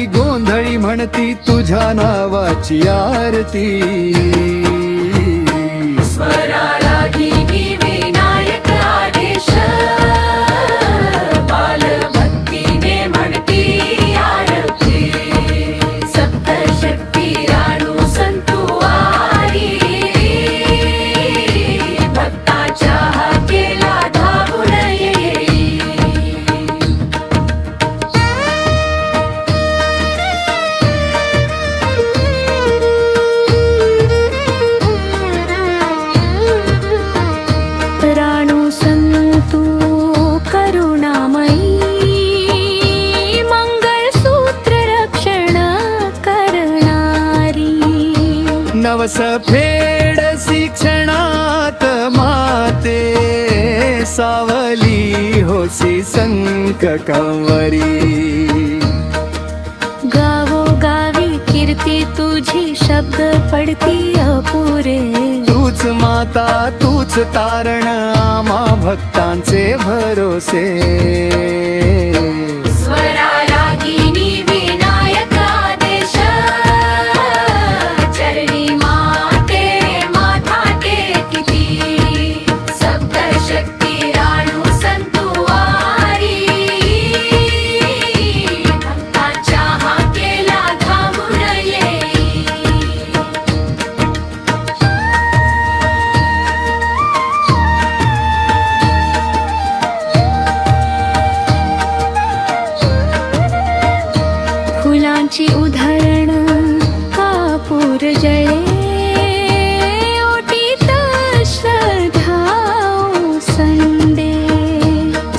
आई गोंधळी म्हणती तुझ्या नावाची आरती। स्वरारागिनी विनायक आदेश, बालभक्तीने म्हणती आरती। सप्तशक्ती राणू संतुवारी, भक्ताच्या हाकेला धावून येई। राणू संतू करुणामयी, मंगळसूत्र रक्षण करणारी। नवस फेड शिक्षणात माते, सावली होसी संककावरी। गावोगावी कीर्ती तुझी, शब्द पडती अपुरे। तूच माता तूच तारण, आम्हा भक्तांचे भरोसे। स्वरारागिनी विनायक आदेश, चरणी माते माथा टेकिती। सप्तशक्ती राणू संतुवारी, भक्ताच्या हाकेला धावून येई। फुलांची उधळण कापूर जळे, ओटीत श्रद्धा संडे।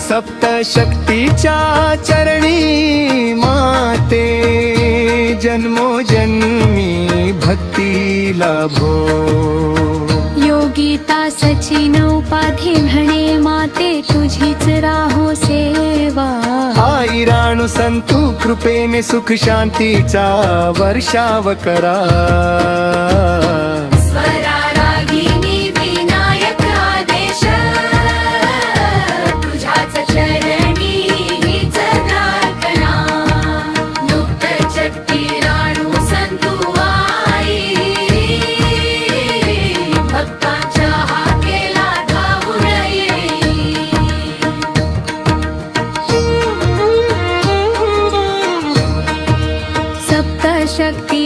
सप्तशक्तीच्या चरणी माते, जन्मोजन्मी भक्ती लाभो। योगिता सचिन उपाधी म्हणे, माते तुझीच राहो सेवा। आई राणू संतू कृपेने सुख शांतीचा वर्षाव करा। स्वरारागिनी विनायक आदेश, तुझ्याच चरणी हीच प्रार्थना। नुक्तचक्की राणू संतुवाई, भक्तांच्या हाकेला धावून येई। सप्तशक्ती